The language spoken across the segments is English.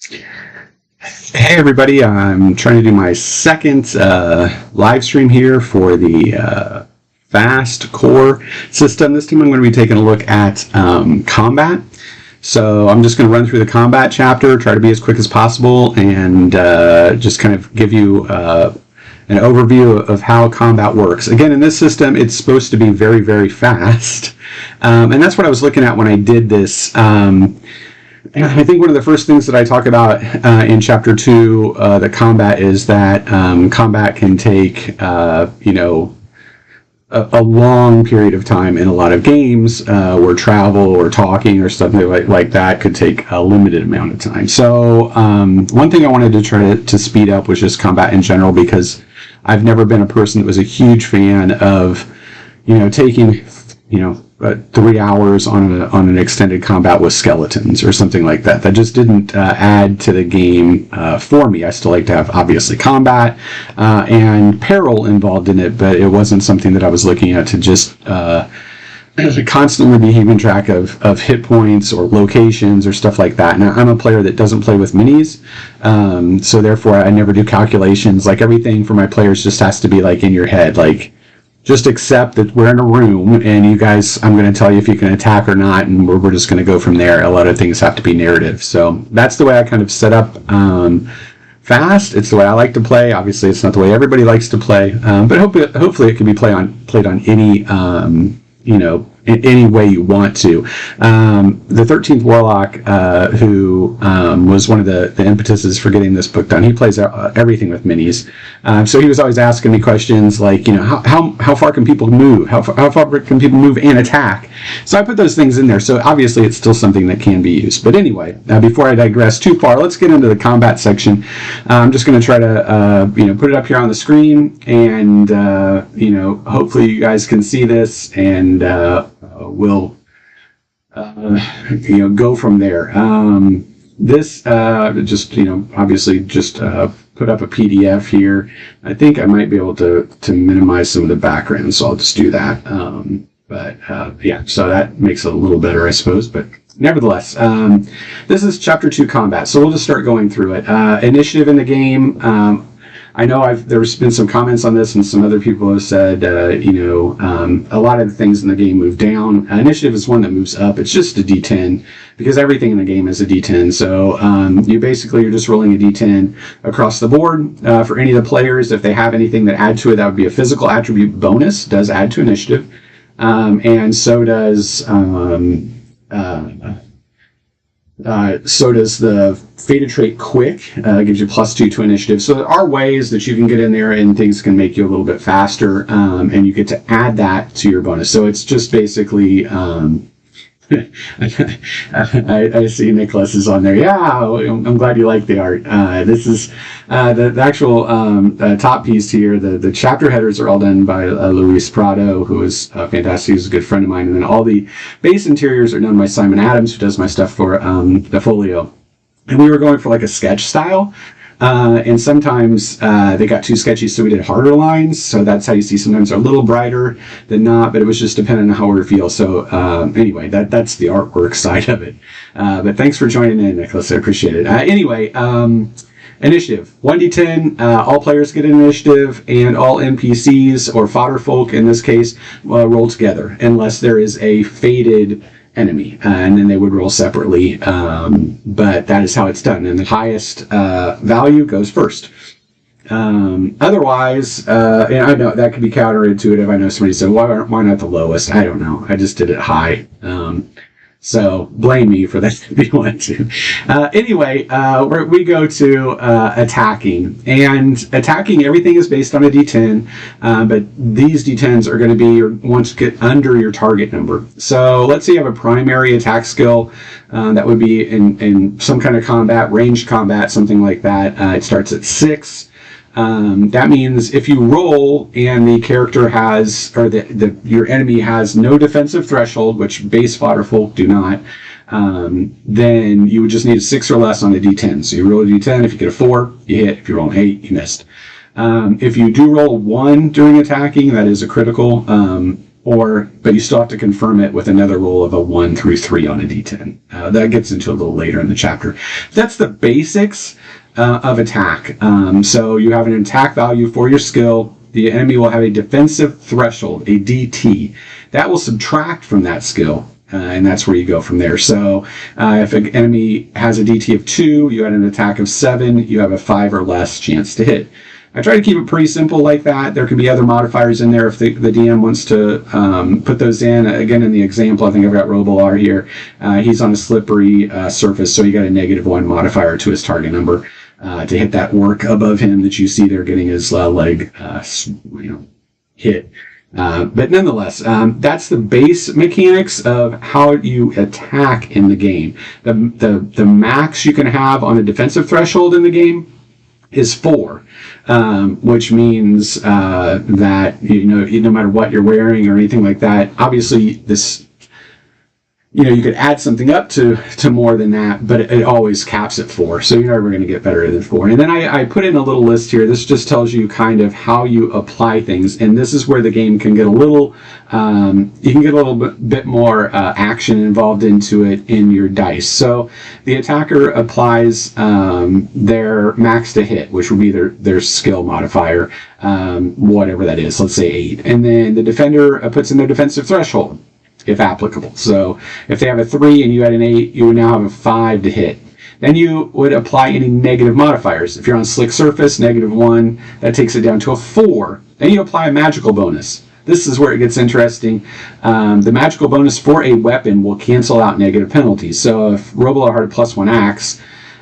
Hey everybody, I'm trying to do my second live stream here for the Fast Core system. This time I'm going to be taking a look at combat. So I'm just going to run through the combat chapter, try to be as quick as possible, and just kind of give you an overview of how combat works. Again, in this system, it's supposed to be very, very fast. And that's what I was looking at when I did this. And I think one of the first things that I talk about in Chapter 2, the combat, is that combat can take, a long period of time in a lot of games where travel or talking or something like that could take a limited amount of time. So one thing I wanted to try to speed up was just combat in general, because I've never been a person that was a huge fan of, taking, 3 hours on an extended combat with skeletons or something like that. That just didn't add to the game for me. I still like to have, obviously, combat and peril involved in it, but it wasn't something that I was looking at to just constantly be keeping track of hit points or locations or stuff like that. Now, I'm a player that doesn't play with minis, so therefore I never do calculations. Like, everything for my players just has to be like in your head, like, just accept that we're in a room and you guys, I'm going to tell you if you can attack or not, and we're just going to go from there. A lot of things have to be narrative. So that's the way I kind of set up fast. It's the way I like to play. Obviously, it's not the way everybody likes to play, but hopefully it can be played on any, in any way you want to. The 13th Warlock, who was one of the impetuses for getting this book done, he plays everything with minis. So he was always asking me questions like, how far can people move? How far can people move and attack? So I put those things in there. So obviously it's still something that can be used. But anyway, before I digress too far, let's get into the combat section. I'm just going to try to, put it up here on the screen, and, hopefully you guys can see this, and we'll go from there. This obviously just put up a PDF here. I think I might be able to minimize some of the background, so I'll just do that. So that makes it a little better, I suppose, but nevertheless, this is Chapter 2 combat, so we'll just start going through it. Initiative in the game. I know there's been some comments on this, and some other people have said, a lot of the things in the game move down. Initiative is one that moves up. It's just a D10, because everything in the game is a D10. So you're just rolling a D10 across the board for any of the players. If they have anything that add to it, that would be a physical attribute bonus, does add to initiative, and so does the Fated Trait Quick, gives you +2 to initiative. So there are ways that you can get in there and things can make you a little bit faster, and you get to add that to your bonus. So it's just basically, I see Nicholas is on there. Yeah, I'm glad you like the art. This is the actual top piece here. The chapter headers are all done by Luis Prado, who is fantastic. He's a good friend of mine. And then all the base interiors are done by Simon Adams, who does my stuff for the Folio. And we were going for like a sketch style. And sometimes they got too sketchy, so we did harder lines. So that's how you see sometimes they're a little brighter than not, but it was just depending on how we feel. So anyway, that's the artwork side of it. But thanks for joining in, Nicholas. I appreciate it. Initiative. 1d10, all players get an initiative, and all NPCs, or fodder folk in this case, roll together, unless there is a fated enemy, and then they would roll separately, but that is how it's done, and the highest value goes first. Otherwise, and I know that could be counterintuitive. I know somebody said, why not the lowest? I don't know. I just did it high. So blame me for that if you want to. Anyway, we go to attacking. And attacking, everything is based on a D10, but these D10s are going to be once get under your target number. So let's say you have a primary attack skill that would be in some kind of combat, ranged combat, something like that. It starts at 6. That means if you roll and the character has, or your enemy has no defensive threshold, which base fodder folk do not, then you would just need a 6 or less on a D10. So you roll a D10. If you get a 4, you hit. If you roll an 8, you missed. If you do roll 1 during attacking, that is a critical. but you still have to confirm it with another roll of a 1 through 3 on a d10. That gets into a little later in the chapter. That's the basics of attack. So you have an attack value for your skill. The enemy will have a defensive threshold, a DT. That will subtract from that skill, and that's where you go from there. So if an enemy has a DT of 2, you had an attack of 7, you have a 5 or less chance to hit. I try to keep it pretty simple like that. There can be other modifiers in there if the DM wants to put those in. Again, in the example, I think I've got Robolar here. He's on a slippery surface, so he got a -1 modifier to his target number to hit that orc above him that you see there getting his leg hit. But nonetheless, that's the base mechanics of how you attack in the game. The max you can have on a defensive threshold in the game is 4, which means that no matter what you're wearing or anything like that, obviously this, you could add something up to more than that, but it always caps at 4, so you're never going to get better than 4. And then I put in a little list here. This just tells you kind of how you apply things, and this is where the game can get a little, you can get a little bit more action involved into it in your dice. So the attacker applies their max to hit, which would be their skill modifier, whatever that is, let's say 8. And then the defender puts in their defensive threshold, if applicable. So if they have a 3 and you had an 8, you would now have a 5 to hit. Then you would apply any negative modifiers. If you're on slick surface, -1, that takes it down to a 4. Then you apply a magical bonus. This is where it gets interesting. The magical bonus for a weapon will cancel out negative penalties. So if Robolar had a +1 axe,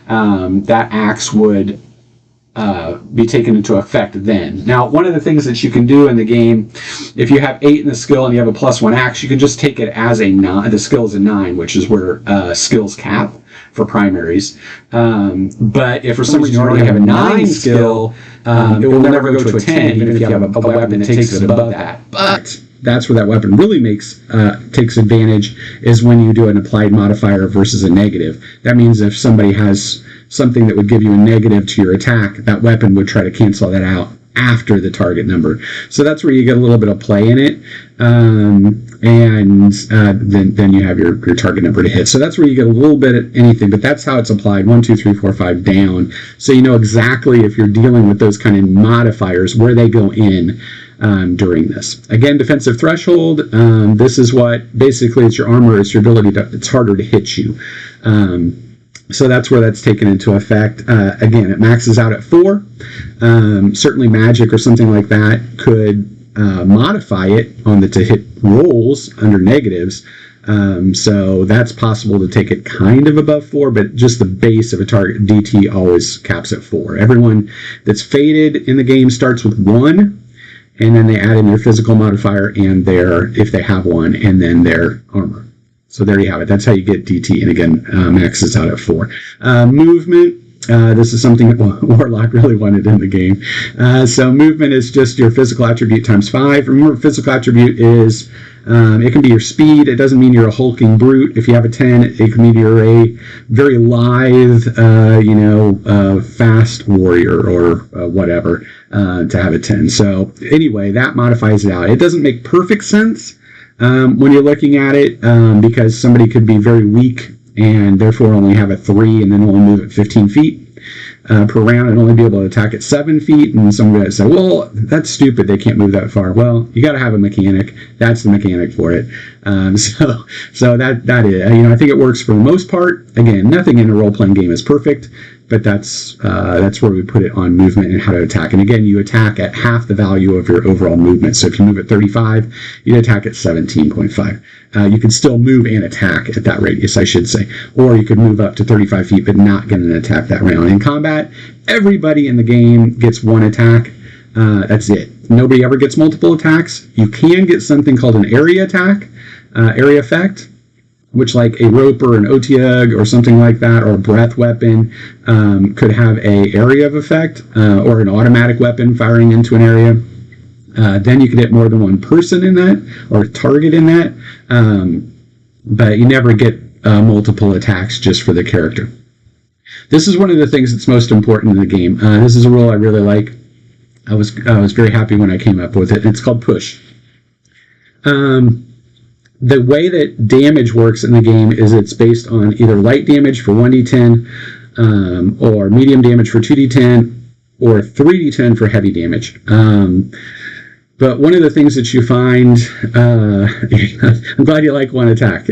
that axe would be taken into effect then. Now, one of the things that you can do in the game, if you have 8 in the skill and you have a +1 axe, you can just take it as a 9. The skill is a 9, which is where skills cap for primaries. But if for some reason you already have a 9 skill, it will never go to a 10, even if you have a weapon that takes it above that. But that's where that weapon really takes advantage, is when you do an applied modifier versus a negative. That means if somebody has something that would give you a negative to your attack, that weapon would try to cancel that out after the target number. So that's where you get a little bit of play in it, and then you have your target number to hit. So that's where you get a little bit of anything, but that's how it's applied, 1, 2, 3, 4, 5 down. So you know exactly, if you're dealing with those kind of modifiers, where they go in during this. Again, defensive threshold, this is what, basically, it's your armor, it's your ability to, it's harder to hit you. So that's where that's taken into effect. Again, it maxes out at 4. Certainly magic or something like that could modify it on the to hit rolls under negatives. So that's possible to take it kind of above 4, but just the base of a target DT always caps at 4. Everyone that's fated in the game starts with 1, and then they add in their physical modifier and their, if they have one, and then their armor. So there you have it. That's how you get DT, and again, maxes out at 4. Movement. This is something that Warlock really wanted in the game. So movement is just your physical attribute times 5. Remember, physical attribute is, it can be your speed. It doesn't mean you're a hulking brute. If you have a 10, it can mean you're a very lithe, fast warrior or whatever, to have a 10. So anyway, that modifies it out. It doesn't make perfect sense when you're looking at it, because somebody could be very weak and therefore only have a 3 and then only move at 15 feet per round and only be able to attack at 7 feet. And somebody would say, well, that's stupid, they can't move that far. Well, you got to have a mechanic. That's the mechanic for it. So that is, I think it works for the most part. Again, nothing in a role-playing game is perfect, but that's where we put it on movement and how to attack. And again, you attack at half the value of your overall movement. So if you move at 35, you attack at 17.5. You can still move and attack at that radius, I should say. Or you could move up to 35 feet, but not get an attack that round. In combat, everybody in the game gets 1 attack. That's it. Nobody ever gets multiple attacks. You can get something called an area attack, area effect, which like a rope or an otiug or something like that, or a breath weapon, could have a area of effect, or an automatic weapon firing into an area. Then you could hit more than one person in that, or a target in that, but you never get multiple attacks just for the character. This is one of the things that's most important in the game. This is a rule I really like. I was very happy when I came up with it. It's called push. The way that damage works in the game is it's based on either light damage for 1d10, or medium damage for 2d10, or 3d10 for heavy damage. But one of the things that you find, I'm glad you like one attack,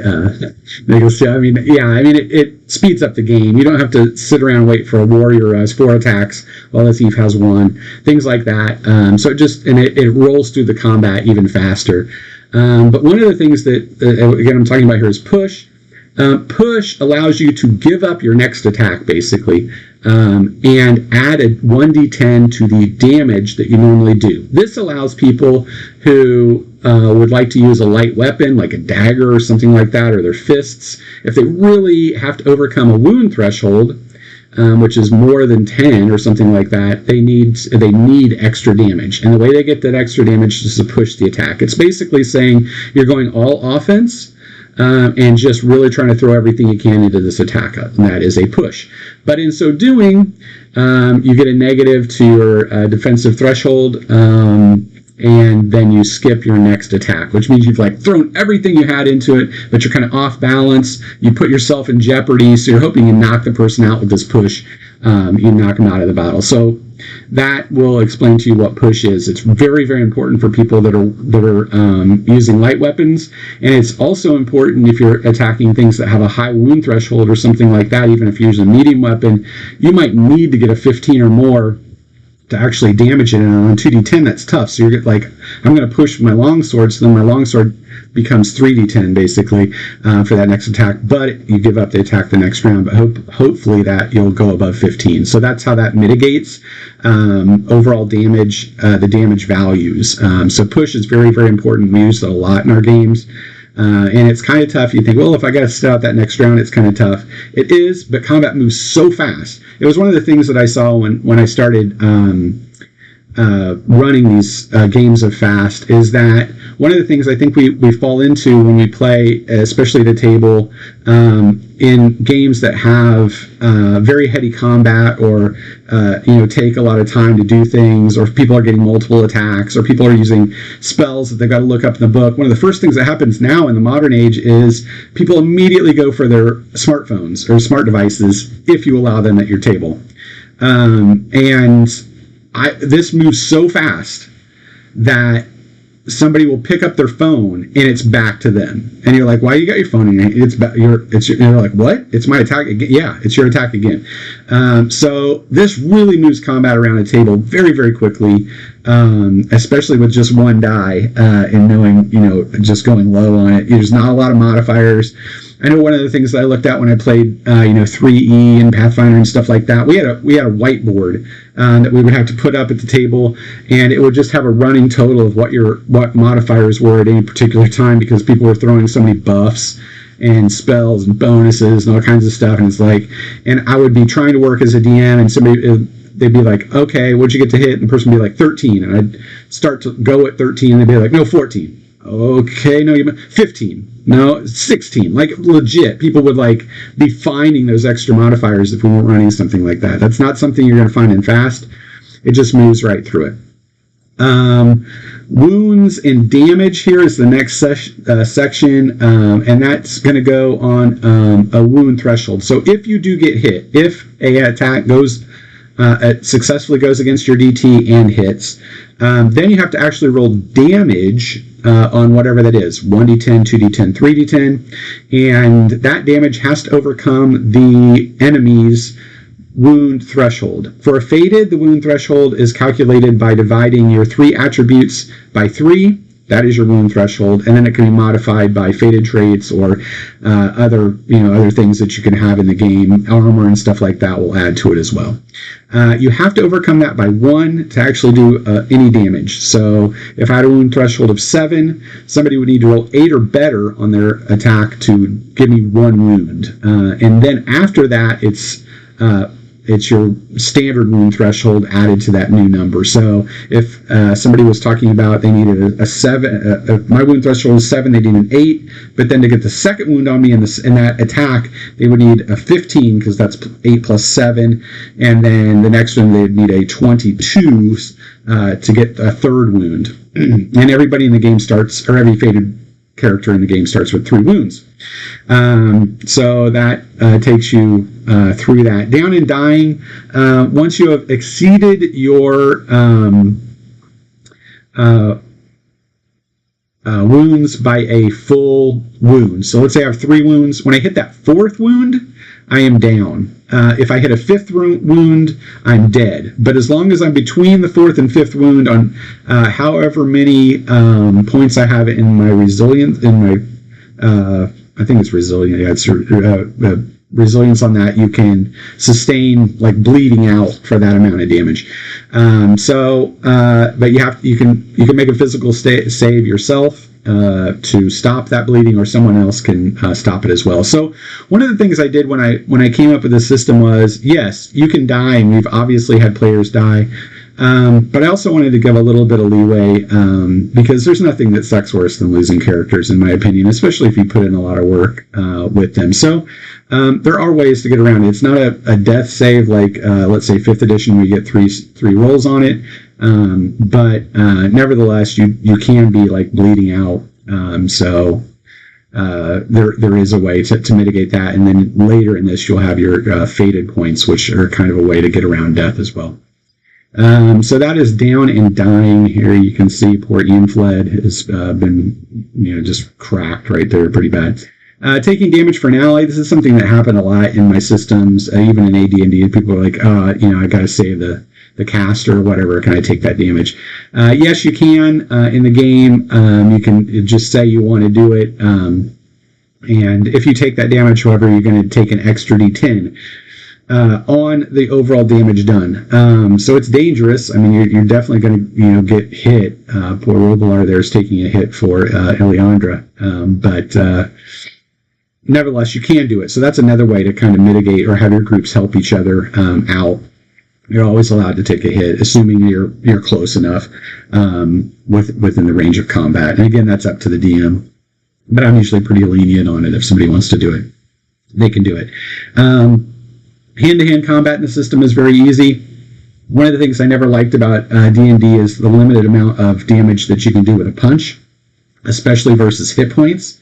Nicholas. It speeds up the game. You don't have to sit around and wait for a warrior who has 4 attacks while the thief has 1, things like that. So it rolls through the combat even faster. But one of the things that, again, I'm talking about here is push. Push allows you to give up your next attack, basically, and add a 1d10 to the damage that you normally do. This allows people who would like to use a light weapon, like a dagger or something like that, or their fists, if they really have to overcome a wound threshold, which is more than 10 or something like that, they need extra damage. And the way they get that extra damage is to push the attack. It's basically saying you're going all offense, and just really trying to throw everything you can into this attack, and that is a push. But in so doing, you get a negative to your defensive threshold, and then you skip your next attack, which means you've thrown everything you had into it, but you're kind of off balance. You put yourself in jeopardy, so you're hoping you knock the person out with this push. You knock them out of the battle. So that will explain to you what push is. It's very, very important for people that are using light weapons, and it's also important if you're attacking things that have a high wound threshold or something like that. Even if you're using a medium weapon, you might need to get a 15 or more to actually damage it, and on 2d10 that's tough. So you're I'm going to push my longsword, so then my longsword becomes 3d10 basically for that next attack, but you give up the attack the next round, but hopefully that you'll go above 15. So that's how that mitigates overall damage, the damage values. So push is very, very important. We use it a lot in our games. And it's kind of tough. You think, well, if I got to sit out that next round, it's kind of tough. It is, but combat moves so fast. It was one of the things that I saw when I started running these games of fast, is that one of the things I think we fall into when we play, especially at a table, in games that have very heady combat, or take a lot of time to do things, or if people are getting multiple attacks, or people are using spells that they've got to look up in the book. One of the first things that happens now in the modern age is people immediately go for their smartphones or smart devices if you allow them at your table. This moves so fast that somebody will pick up their phone and it's back to them, and you're like, "Why you got your phone in your hand?" You're like, "What? It's my attack again." Yeah, it's your attack again. So this really moves combat around a table very, very quickly, especially with just one die, and knowing, just going low on it. There's not a lot of modifiers. I know one of the things that I looked at when I played, 3E and Pathfinder and stuff like that, we had a whiteboard that we would have to put up at the table, and it would just have a running total of what modifiers were at any particular time, because people were throwing so many buffs and spells and bonuses and all kinds of stuff, and I would be trying to work as a DM, and they'd be like, "Okay, what'd you get to hit?" And the person would be like, 13, and I'd start to go at 13, and they'd be like, "No, 14. Okay, no, 15. No, 16. Legit, people would be finding those extra modifiers if we weren't running something like that. That's not something you're going to find in fast. It just moves right through it. Wounds and damage here is the next section, and that's going to go on a wound threshold. So if you do get hit, if a attack successfully goes against your DT and hits, then you have to actually roll damage on whatever that is, 1d10, 2d10, 3d10, and that damage has to overcome the enemy's wound threshold. For a faded, the wound threshold is calculated by dividing your 3 attributes by 3. That is your wound threshold, and then it can be modified by faded traits or other things that you can have in the game. Armor and stuff like that will add to it as well. You have to overcome that by 1 to actually do any damage. So if I had a wound threshold of 7, somebody would need to roll 8 or better on their attack to give me 1 wound. And then after that, it's it's your standard wound threshold added to that new number. So if somebody was talking about they needed a 7, my wound threshold is 7, they need an 8, but then to get the second wound on me in that attack, they would need a 15 because that's 8 plus 7, and then the next one they'd need a 22 to get a third wound. And everybody in the game starts, or every fated character in the game starts with 3 wounds. So that takes you through that. Down and dying, once you have exceeded your wounds by a full wound. So let's say I have 3 wounds. When I hit that 4th wound, I am down. If I hit a 5th wound, I'm dead. But as long as I'm between the 4th and 5th wound on however many points I have in my resilience, I think it's resilient. Yeah, it's resilience on that. You can sustain like bleeding out for that amount of damage. But you can make a physical save yourself to stop that bleeding, or someone else can stop it as well. So one of the things I did when I came up with this system was, yes, you can die, and we've obviously had players die. But I also wanted to give a little bit of leeway because there's nothing that sucks worse than losing characters, in my opinion, especially if you put in a lot of work with them. So there are ways to get around it. It's not a death save like, let's say, 5th edition, where you get three rolls on it. But nevertheless, you can be like bleeding out. So there is a way to mitigate that. And then later in this, you'll have your fated points, which are kind of a way to get around death as well. So that is down and dying. Here you can see poor Ian Fled has been, just cracked right there pretty bad. Taking damage for an ally. This is something that happened a lot in my systems, even in AD&D. People are like, I got to save the caster or whatever. Can I take that damage? Yes, you can. In the game, you can just say you want to do it. And if you take that damage, however, you're going to take an extra D10. On the overall damage done. So it's dangerous. I mean, you're definitely going to, get hit. Poor Rogalar there is taking a hit for Eliandra. But nevertheless, you can do it. So that's another way to kind of mitigate or have your groups help each other out. You're always allowed to take a hit, assuming you're close enough within the range of combat. And again, that's up to the DM. But I'm usually pretty lenient on it. If somebody wants to do it, they can do it. Hand-to-hand combat in the system is very easy. One of the things I never liked about D&D is the limited amount of damage that you can do with a punch, especially versus hit points.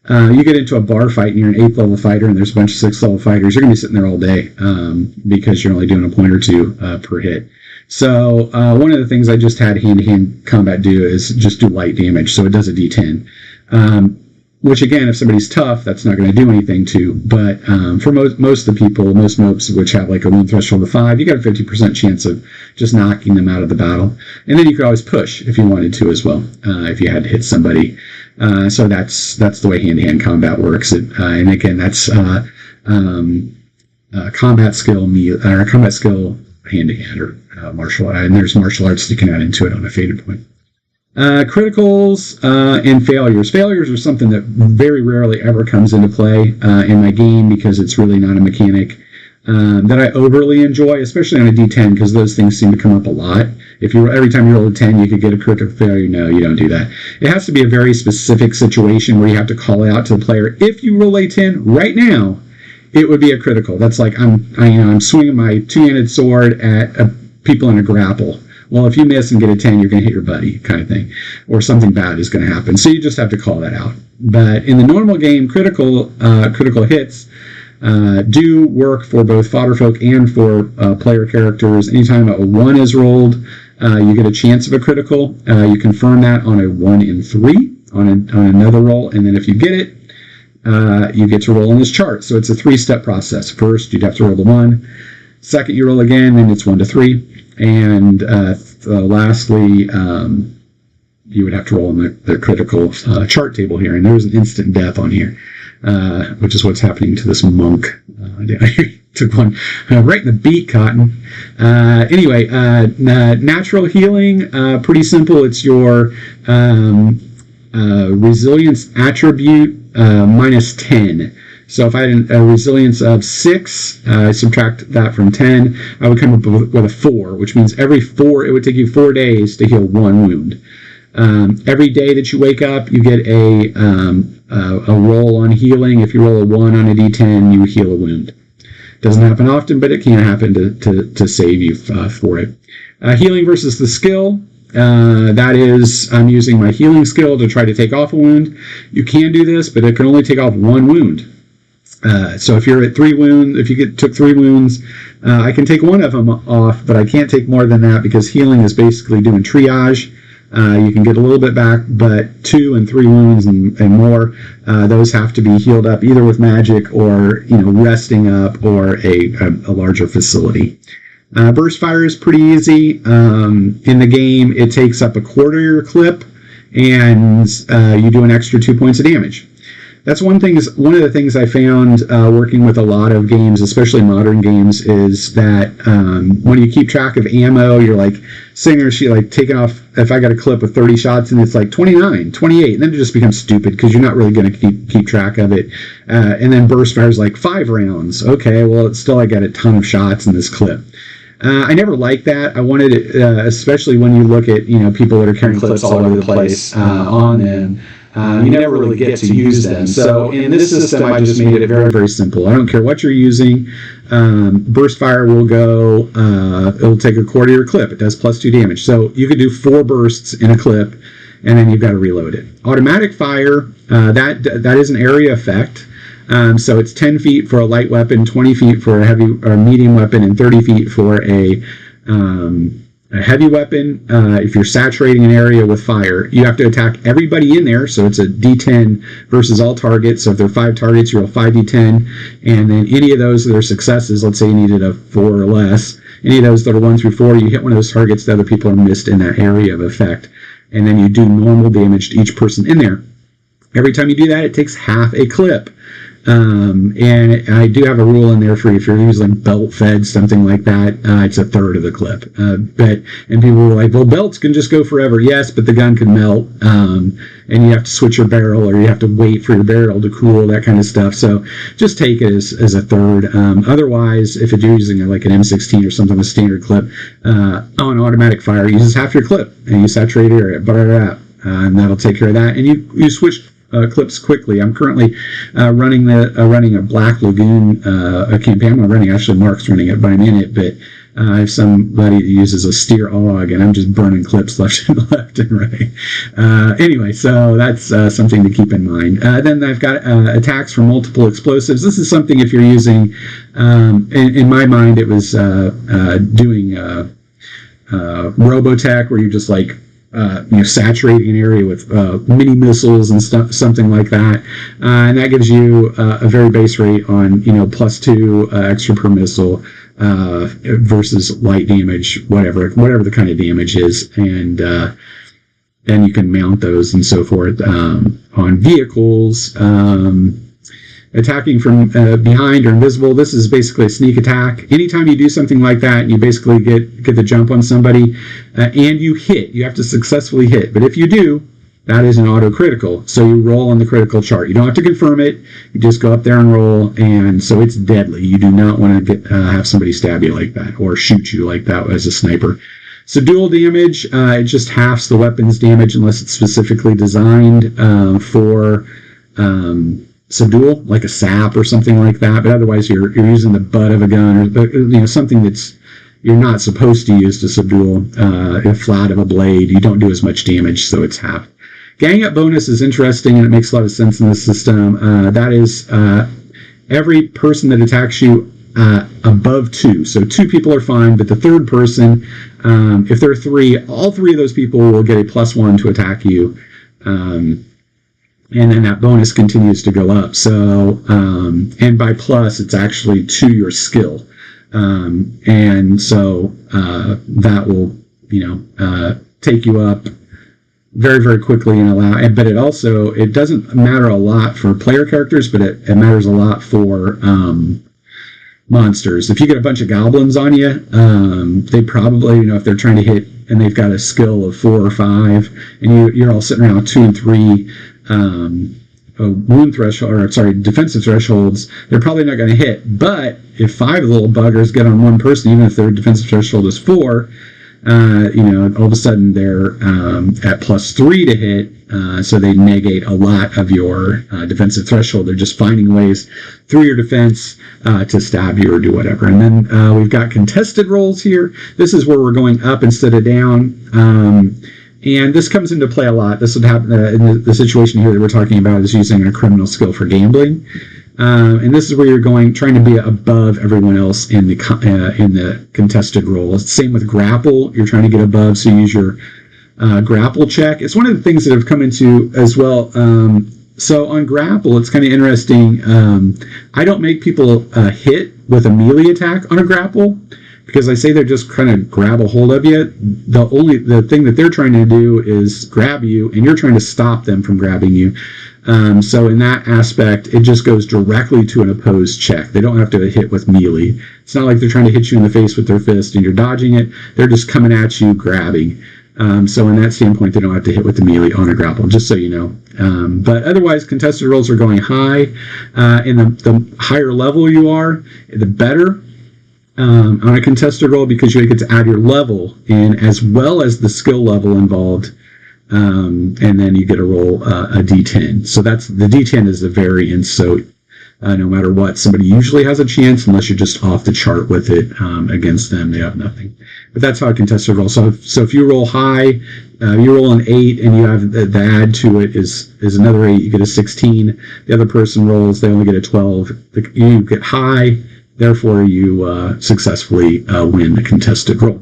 You get into a bar fight and you're an 8th level fighter and there's a bunch of 6th level fighters, you're going to be sitting there all day because you're only doing a point or 2 per hit. So one of the things I just had hand-to-hand combat do is just do light damage, so it does a D10. Which again, if somebody's tough, that's not going to do anything to. But for most of the people, most mopes which have like a wound threshold of 5, you got a 50% chance of just knocking them out of the battle. And then you could always push if you wanted to as well, if you had to hit somebody. So that's the way hand-to-hand combat works. And again, that's combat skill hand-to-hand or martial art. And there's martial arts that you can add into it on a fated point. Criticals and failures. Failures are something that very rarely ever comes into play in my game because it's really not a mechanic that I overly enjoy, especially on a D10, because those things seem to come up a lot. Every time you roll a 10, you could get a critical failure. No, you don't do that. It has to be a very specific situation where you have to call it out to the player. If you roll a 10 right now, it would be a critical. That's like I'm swinging my two-handed sword at people in a grapple. Well, if you miss and get a 10, you're going to hit your buddy, kind of thing. Or something bad is going to happen. So you just have to call that out. But in the normal game, critical hits do work for both fodder folk and for player characters. Anytime a 1 is rolled, you get a chance of a critical. You confirm that on a 1 in 3 on another roll. And then if you get it, you get to roll on this chart. So it's a 3-step process. First, you'd have to roll the 1. Second, you roll again, and it's 1 to 3. And lastly, you would have to roll on the critical chart table here. And there's an instant death on here, which is what's happening to this monk down here. Took one right in the beak, Cotton. Anyway, natural healing, pretty simple. It's your resilience attribute minus 10. So if I had a resilience of 6, I subtract that from 10, I would come up with a 4, which means it would take you 4 days to heal 1 wound. Every day that you wake up, you get a roll on healing. If you roll a 1 on a d10, you heal a wound. Doesn't happen often, but it can happen to save you for it. Healing versus the skill. That is, I'm using my healing skill to try to take off a wound. You can do this, but it can only take off 1 wound. So if you're at 3 wounds, if you took 3 wounds, I can take 1 of them off, but I can't take more than that because healing is basically doing triage. You can get a little bit back, but 2 and 3 wounds and more, those have to be healed up either with magic or resting up or a larger facility. Burst fire is pretty easy. In the game, it takes up a quarter of your clip, and you do an extra 2 points of damage. That's one of the things I found working with a lot of games, especially modern games, is that when you keep track of ammo, you're like sitting there, taking off. If I got a clip with 30 shots and it's like 29, 28, and then it just becomes stupid because you're not really going to keep track of it. And then burst fire is like 5 rounds. Okay, well, it's still I got a ton of shots in this clip. I never liked that. I wanted it, especially when you look at people that are carrying clips all over the place on them. You never really get to use them. So in this system, I just made it very, very simple. I don't care what you're using. Burst fire will go, it'll take a quarter of your clip. It does +2 damage. So you could do 4 bursts in a clip, and then you've got to reload it. Automatic fire, that is an area effect. So it's 10 feet for a light weapon, 20 feet for a heavy or medium weapon, and 30 feet for a heavy weapon. If you're saturating an area with fire, you have to attack everybody in there. So it's a D10 versus all targets. So if there are 5 targets, you roll 5d10, and then any of those that are successes, let's say you needed a 4 or less, any of those that are 1 through 4, you hit one of those targets, the other people are missed in that area of effect, and then you do normal damage to each person in there. Every time you do that, it takes half a clip. And I do have a rule in there for if you're using belt fed, something like that, it's a third of the clip. And people were like, well, belts can just go forever. Yes, but the gun can melt, and you have to switch your barrel, or you have to wait for your barrel to cool, that kind of stuff. So just take it as a third. Otherwise, if you're using like an M16 or something with standard clip, on automatic fire, it uses half your clip, and you saturate your area, and that'll take care of that. And you switch clips quickly. I'm currently running a Black Lagoon campaign. I'm running, actually Mark's running it, but I'm in it, but I have somebody that uses a steer AUG, and I'm just burning clips left and right. Anyway, so that's something to keep in mind. Then I've got attacks from multiple explosives. This is something if you're using, in my mind, it was doing Robotech, where you just like saturating an area with mini missiles and stuff, something like that, and that gives you a very base rate on +2 extra per missile versus light damage, whatever the kind of damage is, and then you can mount those and so forth on vehicles. Attacking from behind or invisible, this is basically a sneak attack. Anytime you do something like that, you basically get the jump on somebody, and you hit. You have to successfully hit. But if you do, that is an auto-critical. So you roll on the critical chart. You don't have to confirm it. You just go up there and roll, and so it's deadly. You do not want to have somebody stab you like that or shoot you like that as a sniper. So dual damage, it just halves the weapon's damage unless it's specifically designed for subdual, like a sap or something like that, but otherwise you're using the butt of a gun or something that's you're not supposed to use to subdual. A flat of a blade, you don't do as much damage, so it's half. Gang up bonus is interesting, and it makes a lot of sense in this system. That is every person that attacks you above 2, so 2 people are fine, but the third person, if there are 3, all 3 of those people will get a +1 to attack you. And then that bonus continues to go up. So, and by plus, it's actually to your skill. And so that will, take you up very, very quickly and allow. But it doesn't matter a lot for player characters, but it matters a lot for monsters. If you get a bunch of goblins on you, they probably, if they're trying to hit and they've got a skill of 4 or 5, and you're all sitting around 2 and 3. wound threshold, or sorry, defensive thresholds, they're probably not going to hit. But if 5 little buggers get on one person, even if their defensive threshold is 4, all of a sudden they're at +3 to hit, so they negate a lot of your defensive threshold. They're just finding ways through your defense to stab you or do whatever. And then we've got contested rolls here. This is where we're going up instead of down. And this comes into play a lot. This would happen in the situation here that we're talking about is using a criminal skill for gambling. And this is where you're trying to be above everyone else in the contested roll. It's the same with grapple. You're trying to get above, so you use your grapple check. It's one of the things that have come into as well. So on grapple, it's kind of interesting. I don't make people hit with a melee attack on a grapple, because I say they're just kind of grab a hold of you. The thing that they're trying to do is grab you, and you're trying to stop them from grabbing you. So in that aspect, it just goes directly to an opposed check. They don't have to hit with melee. It's not like they're trying to hit you in the face with their fist and you're dodging it. They're just coming at you, grabbing. So in that standpoint, they don't have to hit with the melee on a grapple, just so you know. But otherwise, contested rolls are going high. And the higher level you are, the better. On a contested roll, because you get to add your level in as well as the skill level involved, and then you get to roll a d10. So that's the d10 is the variance. So no matter what, somebody usually has a chance, unless you're just off the chart with it against them. They have nothing. But that's how a contested roll. So if you roll high, you roll an 8, and you have the add to it is another 8. You get a 16. The other person rolls, they only get a 12. You get high. Therefore, you successfully win the contested roll.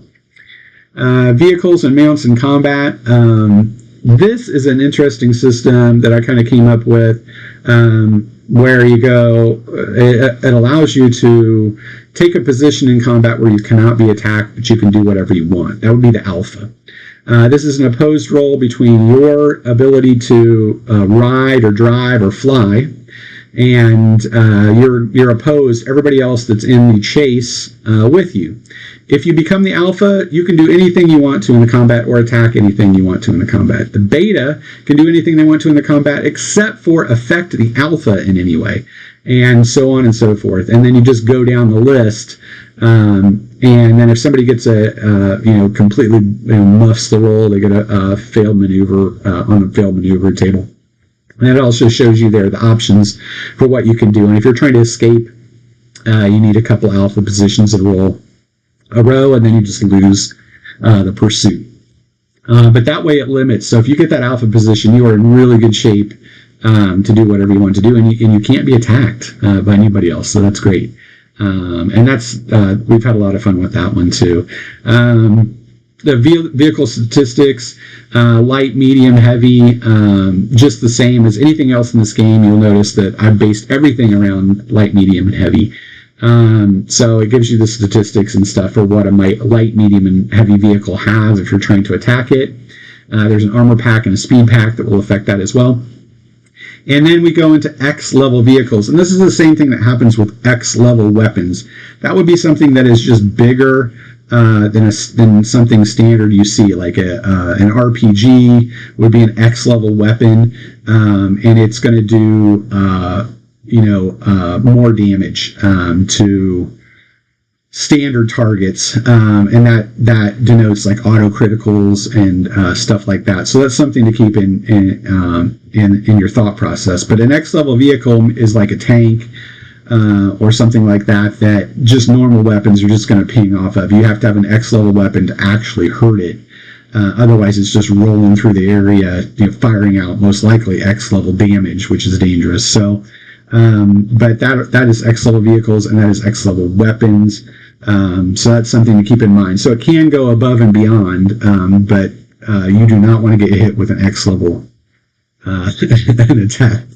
Vehicles and mounts in combat. This is an interesting system that I kind of came up with, where you go, it allows you to take a position in combat where you cannot be attacked, but you can do whatever you want. That would be the alpha. This is an opposed roll between your ability to ride or drive or fly, and you're opposed everybody else that's in the chase with you. If you become the alpha, you can do anything you want to in the combat or attack anything you want to in the combat. The beta can do anything they want to in the combat except for affect the alpha in any way, and so on and so forth. And then you just go down the list, and then if somebody gets completely muffs the roll, they get a failed maneuver on the failed maneuver table. And it also shows you there the options for what you can do. And if you're trying to escape, you need a couple alpha positions that roll a row, and then you just lose the pursuit. But that way it limits. So if you get that alpha position, you are in really good shape to do whatever you want to do, and you can't be attacked by anybody else. So that's great. And that's we've had a lot of fun with that one too. The vehicle statistics, light, medium, heavy, just the same as anything else in this game. You'll notice that I've based everything around light, medium, and heavy. So it gives you the statistics and stuff for what a light, medium, and heavy vehicle has if you're trying to attack it. There's an armor pack and a speed pack that will affect that as well. And then we go into X level vehicles. And this is the same thing that happens with X level weapons. That would be something that is just bigger than something standard you see, like an RPG would be an X level weapon, and it's going to do more damage to standard targets, and that denotes like auto criticals and stuff like that. So that's something to keep in your thought process. But an X level vehicle is like a tank. Or something like that just normal weapons are just going to ping off of. You have to have an X level weapon to actually hurt it. Otherwise, it's just rolling through the area, firing out most likely X level damage, which is dangerous. So, but that is X level vehicles, and that is X level weapons. So that's something to keep in mind. So it can go above and beyond, but you do not want to get hit with an X level an attack.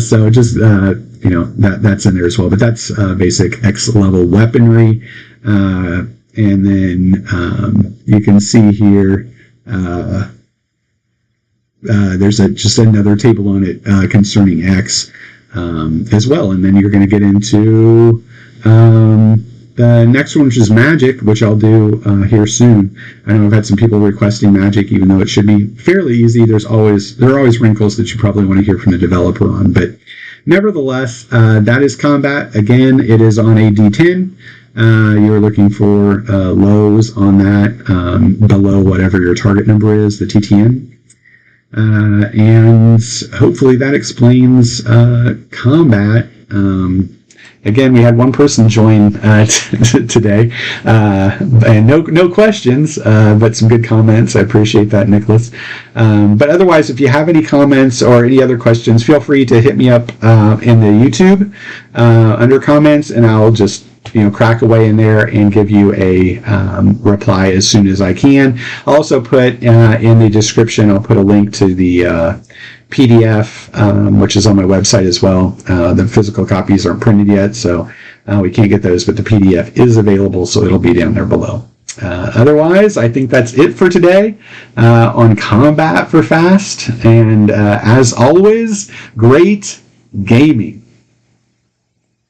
So just that's in there as well. But that's basic X level weaponry, and then you can see here there's just another table on it concerning X as well. And then you're going to get into the next one, which is Magic, which I'll do here soon. I know I've had some people requesting Magic, even though it should be fairly easy. There are always wrinkles that you probably want to hear from the developer on, but nevertheless, that is combat. Again, it is on a D10. You're looking for lows on that below whatever your target number is, the TTN. And hopefully that explains combat. Again, we had one person join today, and no questions, but some good comments. I appreciate that, Nicholas. But otherwise, if you have any comments or any other questions, feel free to hit me up in the YouTube under comments, and I'll just crack away in there and give you a reply as soon as I can. I'll also put in the description, I'll put a link to the PDF, which is on my website as well. The physical copies aren't printed yet, so we can't get those, but the PDF is available, so it'll be down there below. Otherwise, I think that's it for today on Combat for Fast, and as always, great gaming.